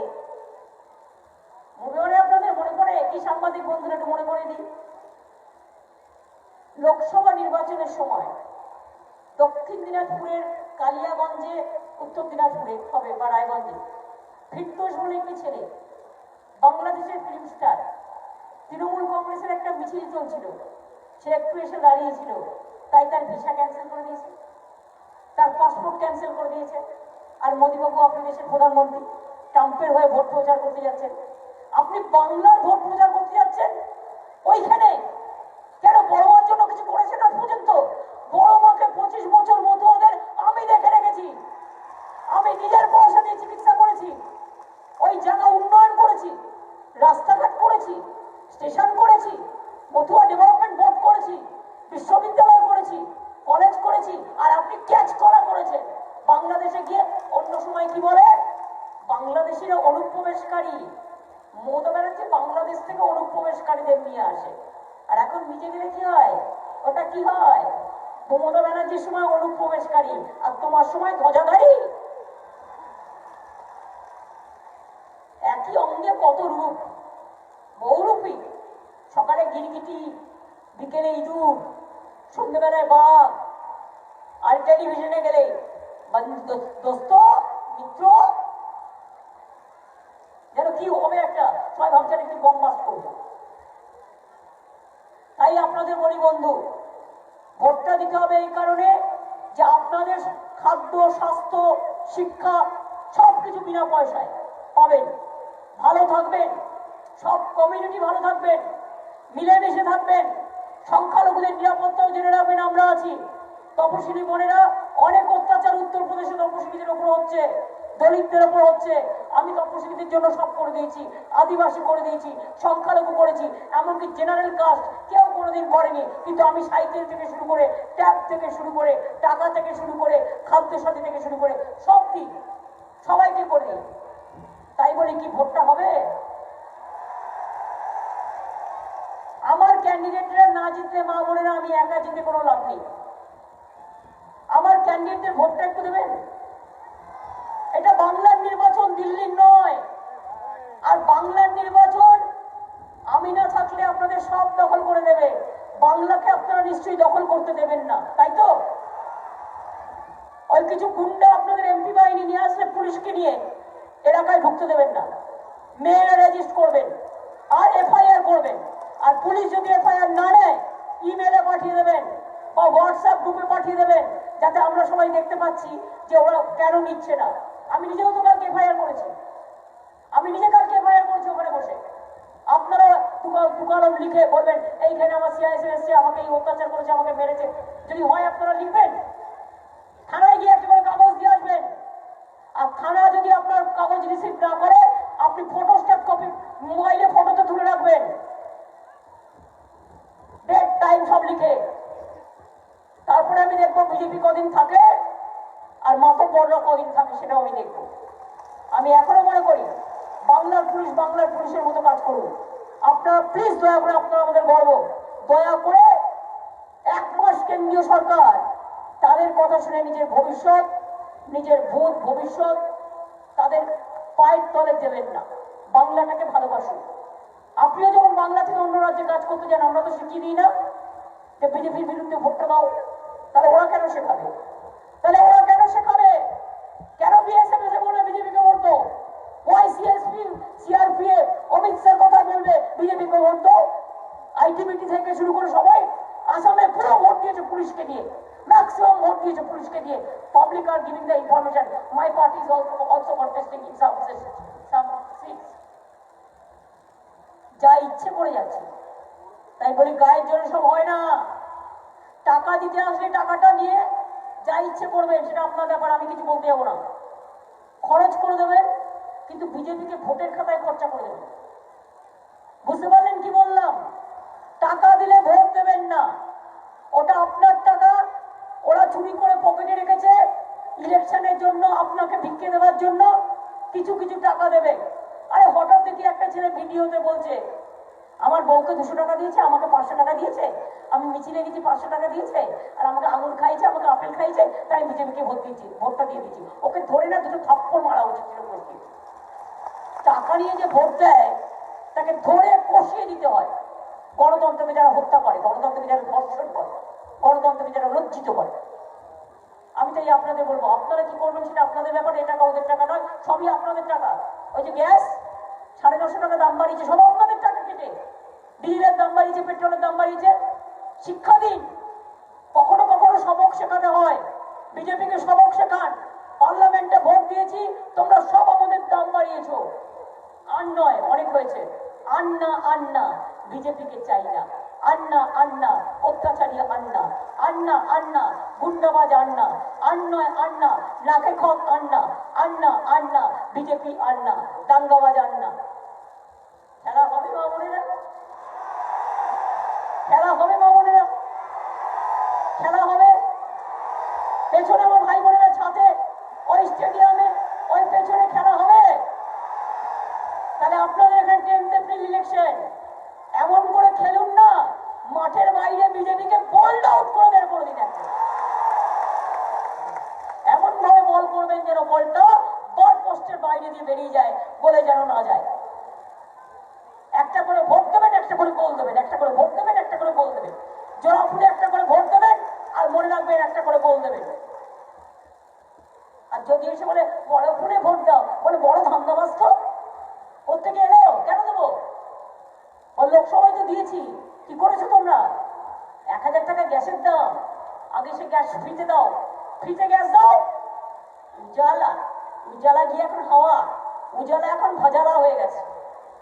আপনাদের মনে পড়ে কি? সাংবাদিক বন্ধুরা একটু মনে করে দিই। লোকসভা নির্বাচনের সময় দক্ষিণ দিনাজপুরের কালিয়াগঞ্জে, উত্তর দিনাজপুরে হবে বা রায়গঞ্জে, ফিরদৌস বলে একটি ছেলে, বাংলাদেশের ফিল্ম স্টার, তৃণমূল কংগ্রেসের একটা মিছিল চলছিল, সে একটু এসে দাঁড়িয়েছিল, তাই তার ভিসা ক্যান্সেল করে দিয়েছে, তার পাসপোর্ট ক্যান্সেল করে দিয়েছে। আর মোদীবাবু আপনি দেশের প্রধানমন্ত্রী, ট্রাম্পের হয়ে ভোট প্রচার করতে যাচ্ছেন, আপনি বাংলার ভোট প্রচার করতে যাচ্ছেন ওইখানে। কেন? বড় মার জন্য কিছু করেছেন আজ পর্যন্ত? বড় মাকে 25 বছর মতো ওদের আমি দেখে রেখেছি, আমি নিজের পয়সা দিয়ে চিকিৎসা করেছি, ওই জায়গা উন্নয়ন করেছি, রাস্তাঘাট করেছি, স্টেশন করেছি, মথুয়া ডেভেলপমেন্ট বোর্ড করেছি, বিশ্ববিদ্যালয় করেছি, কলেজ করেছি। আর আপনি ক্যাচ করা করেছেন। বাংলাদেশে গিয়ে অন্য সময় কি বলে? বাংলাদেশের অনুপ্রবেশকারী। মমতা ব্যানার্জি বাংলাদেশ থেকে অনুপ্রবেশকারীদের নিয়ে আসে, আর এখন নিজে গেলে কি হয়? ওটা কি হয়? মমতা ব্যানার্জির সময় অনুপ্রবেশকারী, আর তোমার সময় ধ্বজাধারী। একই অঙ্গে কত রূপ, বহুরূপী। সকালে গিরগিটি, বিকেলে ইঁদুর, সন্ধ্যেবেলায় বাঘ, আর টেলিভিশনে গেলে দোস্ত মিত্র, যেন কি হবে একটা, সবাই ভাবছেন একটি বম বাস্ট করবো। তাই আপনাদের বলি বন্ধু, ভোটটা দিতে হবে এই কারণে যে আপনাদের খাদ্য, স্বাস্থ্য, শিক্ষা সবকিছু বিনা পয়সায় পাবেন, ভালো থাকবেন, সব কমিউনিটি ভালো থাকবেন, মিলেমিশে থাকবেন, সংখ্যালঘুদের নিরাপত্তাও জেনে রাখবেন আমরা আছি। তপশিলি বোনেরা অনেক অত্যাচার উত্তরপ্রদেশে তপশিলীদের উপর হচ্ছে, দলিতদের উপর হচ্ছে। আমি তপশিলীদের জন্য সব করে দিয়েছি, আদিবাসী করে দিয়েছি, সংখ্যালঘু করেছি, এমনকি জেনারেল কাস্ট কেউ কোনোদিন করেনি। কিন্তু আমি সাইকেল থেকে শুরু করে, ট্যাব থেকে শুরু করে, টাকা থেকে শুরু করে, খাদ্য সাথী থেকে শুরু করে সব দিই, সবাইকে করে দিই। তাই বলি কি ভোটটা হবে? আমার ক্যান্ডিডেটরা না জিতলে মা বোনেরা আমি একা জিতে কোনো লাভ নেই। আমার ক্যান্ডিডেটদের ভোটটা একটু দেবেন। এটা বাংলার নির্বাচন, দিল্লির নয়। আর বাংলার নির্বাচন আমি না থাকলে আপনাদের সব দখল করে নেবে, বাংলাকে আপনারা নিশ্চয়ই দখল করতে দেবেন না, তাই তো? ওই কিছু গুন্ডা আপনাদের এমপি বাহিনী নিয়ে আসলে পুলিশকে নিয়ে এলাকায় ঢুকতে দেবেন না। মেয়েরা রেজিস্ট করবেন আর এফআইআর করবেন। আর পুলিশ যদি এফআইআর না নেয়, ইমেলে পাঠিয়ে দেবেন বা হোয়াটসঅ্যাপ গ্রুপে পাঠিয়ে দেবেন, যাতে আমরা সবাই দেখতে পাচ্ছি যে ওরা কেন নিচ্ছে না। আমি নিজেও তো কালকে এফআইআর করেছি, আমি নিজে কালকে এফআইআর করেছি ওখানে বসে। আপনারা দুকালম লিখে বলবেন এইখানে আমার সিআইএসএ এসছে, আমাকে এই অত্যাচার করেছে, আমাকে মেরেছে। যদি হয় আপনারা লিখবেন, থানায় গিয়ে একটা করে কাগজ দিয়ে আসবেন। আর থানা যদি আপনার কাগজ রিসিভ না করে, আপনি ফটোস্ট্যাট কপি মোবাইলে ফটোতে তুলে রাখবেন, ডেট টাইম সব লিখে। তারপরে আমি দেখবো বিজেপি কদিন থাকে আর মাতব্বররা কদিন থাকে, সেটাও আমি দেখবো। আমি এখনো মনে করি বাংলার পুলিশের মতো কাজ করুন। আপনারা প্লিজ দয়া করে, আপনারা আমাদের গর্ব, দয়া করে 1 মাস কেন্দ্রীয় সরকার তাদের কথা শুনে নিজের ভবিষ্যৎ, নিজের ভবিষ্যৎ তাদের পায়ের তলে দেবেন না। বাংলাটাকে ভালোবাসুন। আপনিও যখন বাংলা থেকে অন্য রাজ্যে কাজ করতে যান, আমরা তো শিখিয়ে দিই না যে বিজেপির বিরুদ্ধে ভোটটা দাও। তাহলে ওরা কেন শেখাবে? কেন বিএসএফ এসে বলবে বিজেপিকে ভোট দাও? Why CSP, CRPF, Amit Shah কথা বলবে বিজেপিকে ভোট দাও? আইটিবিটি থেকে শুরু করে সবাই আসামে পুরো ভোট দিয়েছে পুলিশকে দিয়ে, ম্যাক্সিমাম ভোট দিয়েছে পুলিশকে দিয়ে। Public are giving the information, my party is also contesting in some seats. যা ইচ্ছে করে যাচ্ছে। তাই বলি গায়ের জোরে সব হয় না। টাকা দিতে আসলে টাকাটা নিয়ে যা ইচ্ছে করবেন, সেটা আপনার ব্যাপার, আমি কিছু বলতে যাবো না। খরচ করে দেবেন, কিন্তু বিজেপিকে ভোটের খাতায় খরচা করে দেবেন। বুঝতে পারলেন কি বললাম? টাকা দিলে ভোট দেবেন না, ওটা আপনার টাকা, ওরা চুরি করে পকেটে রেখেছে ইলেকশনের জন্য, আপনাকে ভিক্ষে দেওয়ার জন্য কিছু কিছু টাকা দেবে। আরে হঠাৎ দেখি একটা ছেলে ভিডিওতে বলছে আমার বউকে 200 টাকা দিয়েছে, আমাকে 500 টাকা দিয়েছে, আমি মিছিলে গেছি 500 টাকা দিয়েছে, আর আমাকে আঙুর খাইছে, আমাকে আপেল খাইছে, তাই বিজেপিকে ভোটটা দিয়ে দিচ্ছি। ওকে ধরে না 2 থাপ্পড় মারা উচিত ছিল। টাকা নিয়ে যে ভোট দেয় তাকে ধরে কষিয়ে দিতে হয়। গণতন্ত্রকে যারা হত্যা করে, গণতন্ত্রকে যারা ধর্ষণ করে, গণতন্ত্রকে যারা লজ্জিত করে। আমি তাই আপনাদের বলবো, আপনারা কি করবেন সেটা আপনাদের ব্যাপার, এ টাকা ওদের টাকা নয়, সবই আপনাদের টাকা। ওই যে গ্যাস 950 টাকা দাম বাড়িয়েছে, সব আপনাদের টাকা কেটে। ডিজেলের দাম বাড়িয়েছে, পেট্রোলের দাম বাড়িয়েছে। শিক্ষা দিন, কখনো কখনো সবক শেখাতে হয়, বিজেপিকে সবক শেখান। পার্লামেন্টে ভোট দিয়েছি, তোমরা সব আমাদের দাম বাড়িয়েছো। আর নয়, অনেক হয়েছে। আন্না বিজেপিকে চাই না। আন্না অত্যাচারী, আন্না গুন্ডাবাজ, আন্না নাকে খত, আন্না বিজেপি, দাঙ্গাবাজ, খেলা হবে মা বোনেরা, খেলা হবে মা বোনেরা, খেলা হবে। পেছনে আমার ভাই বোনেরা ছাদে, ওই স্টেডিয়ামে, ওই পেছনে খেলা হবে। তাহলে আপনাদের এখানে 10th এপ্রিল ইলেকশন, এমন করে খেলুন না মাঠের বাইরে বিজেপিকে বোল্ড আউট করে বের করে দিন। এমন ভাবে বল করবেন যেন বলটা বল পোস্টের বাইরে দিয়ে বেরিয়ে যায়, বলে যেন না যায়। একটা করে ভোট দেবেন, একটা করে গোল দেবেন, একটা করে ভোট দেবেন, একটা করে গোল দেবেন। জোড়া ফুলে একটা করে ভোট দেবেন, আর মনে রাখবেন একটা করে গোল দেবেন। আর যদি এসে বলে বড় ফুলে ভোট দাও, বলে বড় ধান্দাবাজ তো কোত্থেকে এলো, কেন দেবো? লোকসভায় তো দিয়েছি, কি করেছো তোমরা? 1000 টাকা গ্যাসের দাম, আগে সে গ্যাস ফ্রিতে দাও, ফ্রিতে গ্যাস দাও। উজালা, উজালা গিয়ে এখন হাওয়া, উজালা এখন ভাজালা হয়ে গেছে,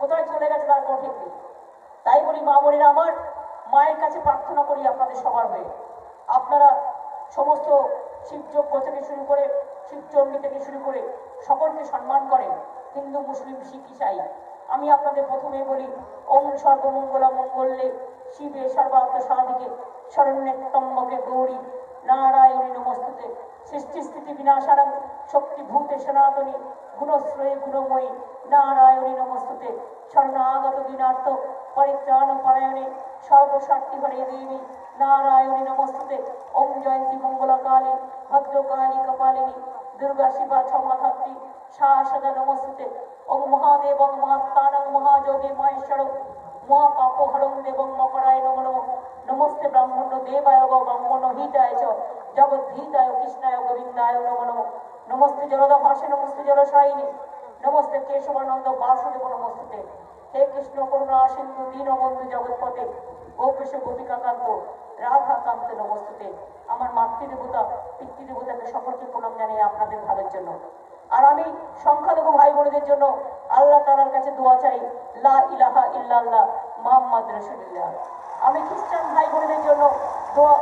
কোথায় চলে গেছে তার কোনো ঠিক নেই। তাই বলি মা বোনেরা আমার, মায়ের কাছে প্রার্থনা করি আপনাদের সবার হয়ে, আপনারা সমস্ত শিবযজ্ঞ থেকে শুরু করে শিবচণ্ডী থেকে শুরু করে সকলকে সম্মান করেন, হিন্দু মুসলিম শিখ ইসাই। আমি আপনাদের প্রথমেই বলি, ওম সর্বমঙ্গলা মঙ্গলে শিবে সর্বার্থ সাধিকে শরণ্যত্রম্বকে গৌরী নারায়ণী নমস্তুতে সৃষ্টি স্থিতি বিনাশারং শক্তিভূতে সনাতনী গুণশ্রয়ে গুণময়ী নারায়ণী নমস্তুতে শরণাগত দিনার্থ পরিত্রাণ পরায়ণে সর্বশক্তি হরে দেবী নারায়ণী নমস্তুতে। ওম জয়ন্তী মঙ্গলা কালী ভদ্রকালী কপালিনী দুর্গা শিবা ক্ষমা ধাত্রী সদা নমস্তুতে। ওম মহাদেব মহাত্মানং মহাযোগী মহেশ্বর মহাপাপহরং দেবং মকরায় নমো নমঃ। নমস্তে ব্রাহ্মণ দেবায় ব্রাহ্মণ হিতায় চ জগদ্ধিতায় কৃষ্ণায় গোবিন্দায় নমো নমঃ। নমস্তে জলদা ভাসে নমস্তে জলশায়িনী নমস্তে কেশবানন্দ বাসুদেব নমস্তে। হে কৃষ্ণ করুণা সিন্ধু দীনবন্ধু জগৎপতে গোপেশ গোপিকাকান্ত রাধাকান্ত নমস্তে। আমার মাতৃদেবতা পিতৃদেবতাকে সকলকে প্রণাম জানিয়ে আপনাদের ভালোর জন্য, আর আমি সংখ্যালঘু ভাই বোনদের জন্য আল্লাহ তাআলার কাছে দোয়া চাই, লা ইলাহা ইল্লাল্লাহ মুহাম্মদ রাসূলুল্লাহ। আমি খ্রিস্টান ভাই বোনদের জন্য দোয়া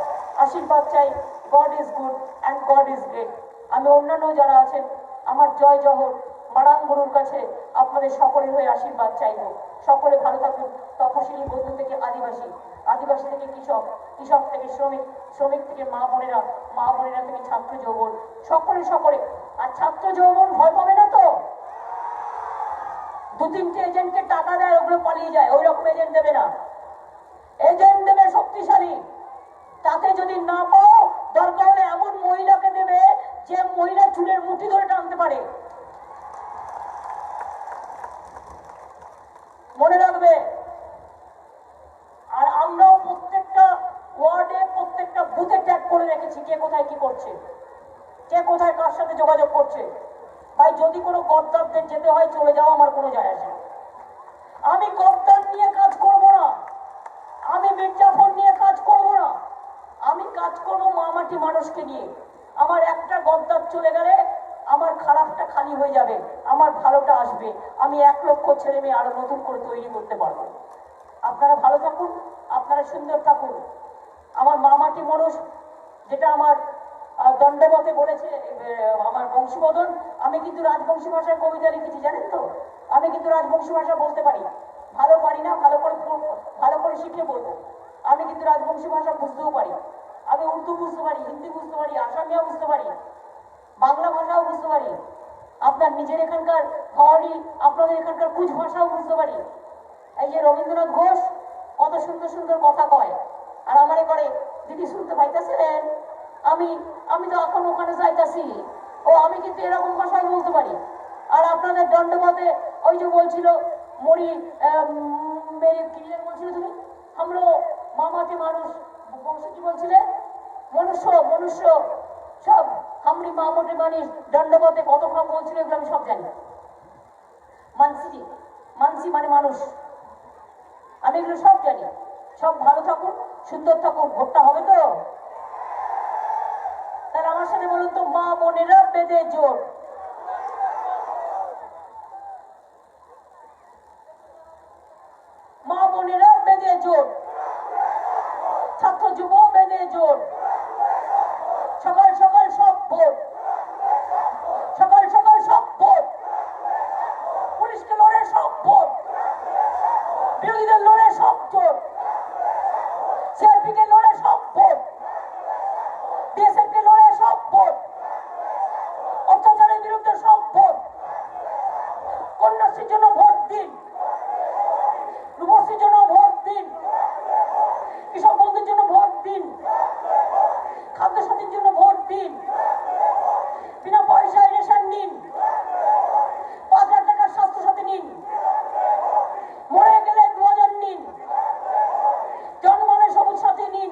আশীর্বাদ চাই, god is good and god is great. আমি অন্যান্য যারা আছেন আমার জয় জহর মারাং গুরুর কাছে আপনাদের সকলের হয়ে আশীর্বাদ চাইব। সকলে ভালো থাকুন। তপশিলি বন্ধু থেকে আদিবাসী, আদিবাসী থেকে কৃষক, কৃষক থেকে শ্রমিক, শ্রমিক থেকে মা বোনেরা, মা বোনেরা থেকে ছাত্র যৌবন, সকলে সকলে। আর ছাত্র যৌবন ভয় পাবে না তো? 2-3টে এজেন্টকে টাকা দেয়, ওগুলো পালিয়ে যায়, ওই রকম এজেন্ট দেবে না। এজেন্ট দেবে শক্তিশালী। তাতে যদি না পাও, দরকার হলে এমন মহিলাকে দেবে যে মহিলা চুলের মুঠি ধরে টানতে পারে। মনে রাখবে। আর আমরাও প্রত্যেকটা ওয়ার্ডে প্রত্যেকটা বুথে ট্যাগ করে রেখেছি কে কোথায় কি করছে, কে কোথায় কার সাথে যোগাযোগ করছে। ভাই যদি কোনো গদ্দারদের যেতে হয় চলে যাও, আমার কোনো যায় আসে। আমি গদ্দার নিয়ে কাজ করব না, আমি মির্জাফর নিয়ে কাজ করব না, আমি কাজ করব মামাটি মানুষকে নিয়ে। আমার একটা গদ্দার চলে গেলে আমার খারাপটা খালি হয়ে যাবে, আমার ভালোটা আসবে। আমি 1 লক্ষ ছেলে মেয়ে আরো নতুন করে তৈরি করতে পারবো। আপনারা ভালো থাকুন, আপনারা সুন্দর থাকুন। আমার মামাটি মানুষ, যেটা আমার দণ্ডবতে বলেছে আমার বংশীবদন, আমি কিন্তু রাজবংশী ভাষায় কবিতা লিখেছি, জানেন তো? আমি কিন্তু রাজবংশী ভাষা বলতে পারি, ভালো পারি না, ভালো করে শিখে বলবো। আমি কিন্তু রাজবংশী ভাষা বুঝতেও পারি, আমি উর্দু বুঝতে পারি, হিন্দি বুঝতে পারি, আসামিয়া বুঝতে পারি, বাংলা ভাষাও বুঝতে পারি, আপনার নিজের এখানকার হাওড়ি, আপনাদের এখানকার কুচ ভাষাও বুঝতে পারি। এই যে রবীন্দ্রনাথ ঘোষ কত সুন্দর সুন্দর কথা কয়, আর আমারে করে দিদি শুনতে পাইতেছিলেন, আমি তো এখন ওখানে যাইতাছি, ও আমি কিন্তু এরকম ভাষায় বলতে পারি। আর আপনাদের দণ্ডপথে ওই যে বলছিল মরি মেরে ক্লিয়ার বলছিল, তুমি আমরা মামাটি মানুষ বংশ কি বলছিলে, মনুষ্য মনুষ্য সব হামরি মামুটি মানুষ দণ্ডপথে কত কম বলছিল, এগুলো আমি সব জানি। মানসি, মানসি মানে মানুষ, আমি এগুলো সব জানি। সব ভালো থাকুন, সুন্দর থাকুন। ভোটটা হবে তো? তাহলে আমার সাথে বলুন তো, মা বোনেরা বেঁধে জোর। মা বোনেরা বেঁধে জোর, ছাত্র যুব বেঁধে জোর। সকাল সকাল সব ভোট, সকাল সকাল সব ভোট, পুলিশকে লড়ে সব ভোট, বিরোধীদের লড়ে সব ভোট, সিআরপিকে লড়ে সব ভোট, বিএসএফকে লড়ে সব ভোট, অত্যাচারের বিরুদ্ধে সব ভোট। কন্যাশ্রীর জন্য ভোট দিন, রূপশ্রীর জন্য ভোট দিন, কৃষক বন্ধুর জন্য ভোট দিন, খাদ্য সাথীর জন্য ভোট দিন, বিনা পয়সায় রেশন নিন, 5,000 টাকার স্বাস্থ্য সাথী নিন, মরে গেলে 2,000 নিন, জন্মালে সবুজ সাথী নিন।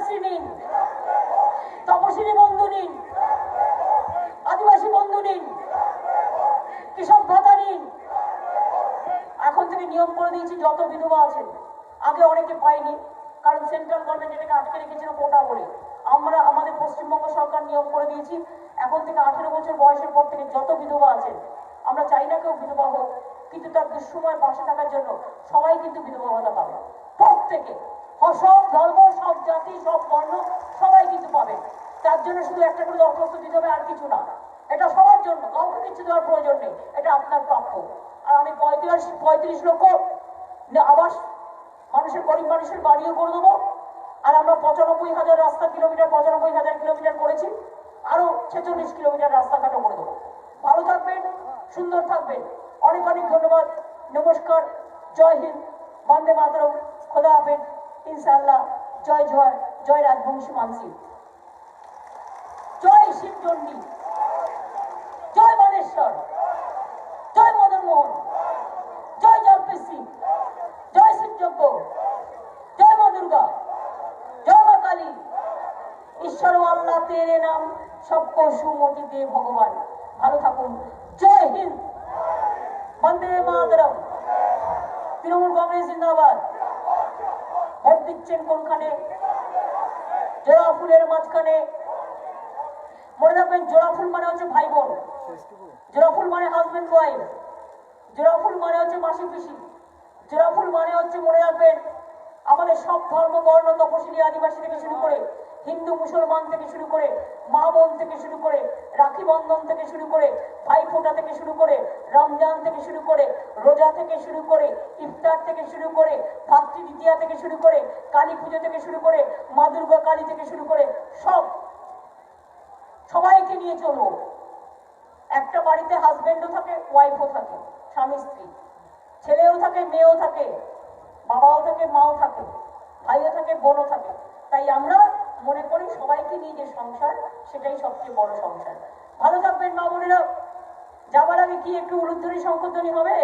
কন্যাশ্রী নিন, তপশিলি বন্ধু নিন, আদিবাসী বন্ধু নিন, কৃষক ভাতা নিন। এখন থেকে নিয়ম করে দিয়েছি যত বিধবা আছেন, আগে অনেকে পাইনি কারণ সেন্ট্রাল গভর্নমেন্ট এটাকে আটকে রেখেছিল কোটা বলে। আমরা আমাদের পশ্চিমবঙ্গ সরকার নিয়ম করে দিয়েছি এখন থেকে 18 বছর বয়সের পর থেকে যত বিধবা আছেন, আমরা চাই না কেউ বিধবা হোক, কিন্তু তার দুঃসময় পাশে থাকার জন্য সবাই কিন্তু বিধবা ভাতা পাবে। প্রত্যেকে, সব ধর্ম, সব জাতি, সব বর্ণ সবাই কিন্তু পাবে। তার জন্য শুধু একটা করে দরখাস্ত দিতে হবে, আর কিছু না। এটা সবার জন্য, কাউকে কিছু দেওয়ার প্রয়োজন নেই, এটা আপনার প্রাপ্য। আর আমি 35 লক্ষ আবাস মানুষের, গরিব মানুষের বাড়িও করে দেবো। আর আমরা 95,000 রাস্তা কিলোমিটার, 95,000 কিলোমিটার করেছি, আরো 46 কিলোমিটার রাস্তাঘাটও করে দেবো। ভালো থাকবেন, সুন্দর থাকবেন। অনেক অনেক ধন্যবাদ। নমস্কার, জয় হিন্দ, বন্দে মাতরম, খোদা হাফেজ, ইনশাআল্লাহ। জয় জয়, জয় রাজবংশী মানসি, জয় শিবচণ্ডী, জয় মানেশ্বর, জয় মদন মোহন, জয় জলপেশি, জয় শিবযজ্ঞ, জয় মা দুর্গা, জয় মা কালী। ঈশ্বর আল্লাহ তেরে নাম সবকো সুমতি দে ভগবান। ভালো থাকুন। জয় হিন্দ, বন্দে মাতরম। তৃণমূল কংগ্রেস জিন্দাবাদ। ভোট দিচ্ছেন কোনখানে? জোড়া ফুলের মাঝখানে। মনে রাখবেন, জোড়া ফুল মানে হচ্ছে ভাই বোন, জোড়া ফুল মানে হাজবেন্ড ওয়াইফ, জোড়া ফুল মানে হচ্ছে মাসি পিসি, জোড়া ফুল মানে হচ্ছে, মনে রাখবেন, আমাদের সব ধর্ম, বর্ণ, তপশিলি, আদিবাসী থেকে শুরু করে হিন্দু, মুসলমান থেকে শুরু করে মা বোন থেকে শুরু করে রাখি বন্ধন থেকে শুরু করে ভাই ফোঁটা থেকে শুরু করে রমজান থেকে শুরু করে রোজা থেকে শুরু করে ইফতার থেকে শুরু করে ভাতৃ দ্বিতীয়া থেকে শুরু করে কালী পুজো থেকে শুরু করে মা দুর্গা কালী থেকে শুরু করে সবাইকে নিয়ে চলবো। একটা বাড়িতে হাজবেন্ডও থাকে, ওয়াইফও থাকে, স্বামী স্ত্রী, ছেলেও থাকে, মেয়েও থাকে, বাবাও থাকে, মাও থাকে, ভাইও থাকে, বোনও থাকে। তাই আমরা মনে করি সবাইকে নিয়ে যে সংসার, সেটাই সবচেয়ে বড় সংসার। ভালো থাকবেন মা বোনেরা। যাবার আগে কি একটু উলুধ্বনি শঙ্করধ্বনি হবে?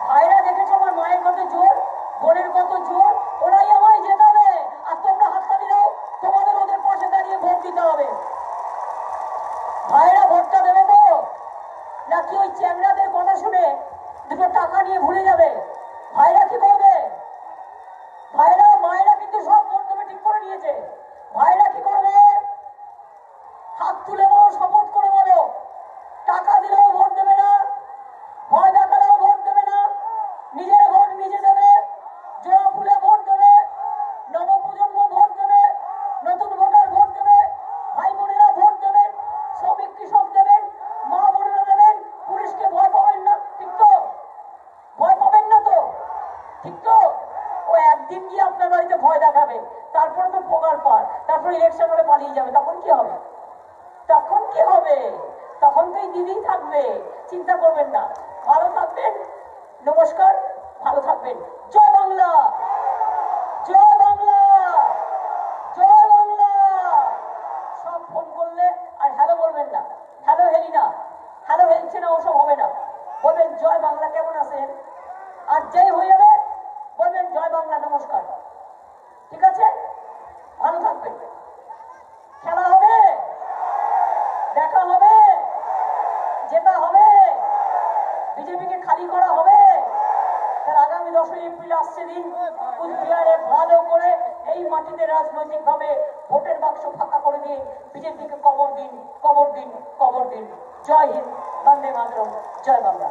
ভাইরা দেখেছো আমার মায়ের কত জোর, বোনের কত জোর, ওরাই আমায় জেতাবে। আর তোমরা হাততালি দাও, তোমাদের ওদের পাশে দাঁড়িয়ে ভোট দিতে হবে। ভাইরা ভোটটা দেবে তো নাকি ওই চ্যাংড়াদের কথা শুনে দুটো টাকা নিয়ে ভুলে যাবে? ভাইরা কি করবে? ভাইরা, মায়েরা কিন্তু সব ভোট দেবে ঠিক করে নিয়েছে। ভাইরা কি করবে? হাত তুলে বলো, শপথ করে বলো, টাকা দিলেও ভোট দেবে না, ভয় দেখালেও ভোট দেবে না, নিজের ভোট নিজে দেবে, জোড়া ফুলে ভোট দেবে, নবপ্রজন্ম ভোট দেবে, নতুন ভোটার ভোট দেবে, ভাই বোনেরা ভোট দেবেন, শ্রমিক কৃষক দেবেন, মা বোনেরা দেবেন। পুলিশকে ভয় পাবেন না, ঠিক তো? ভয় পাবেন না তো, ঠিক তো? ও একদিন গিয়ে আপনার বাড়িতে ভয় দেখাবে, তারপরে তো পোকার পার, তারপরে ইলেকশন হলে পালিয়ে যাবে। তখন কি হবে? তখন কি হবে? তখন তো এই দিদিই থাকবে, চিন্তা করবেন না। ভালো থাকবেন, নমস্কার, ভালো থাকবেন। জয় বাংলা, জয় বাংলা, জয় বাংলা। সব ফোন করলে আর হ্যালো বলবেন না, হ্যালো হেলি না, হ্যালো হেলছে না, ওসব হবে না। বলবেন জয় বাংলা, কেমন আছেন? আর যেই হয়ে যাবে বলবেন জয় বাংলা, নমস্কার। ঠিক আছে? ভালো থাকবেন। খেলা হবে, দেখা হবে, জেতা হবে, বিজেপিকে খালি করা হবে। তার আগামী 10ই এপ্রিল আসছে দিন, কুচবিহারে ভালো করে এই মাটিতে রাজনৈতিক ভাবে ভোটের বাক্স ফাঁকা করে দিয়ে বিজেপিকে কবর দিন, কবর দিন, কবর দিন। জয় হিন্দ, বন্দে মাতরম, জয় বাংলা।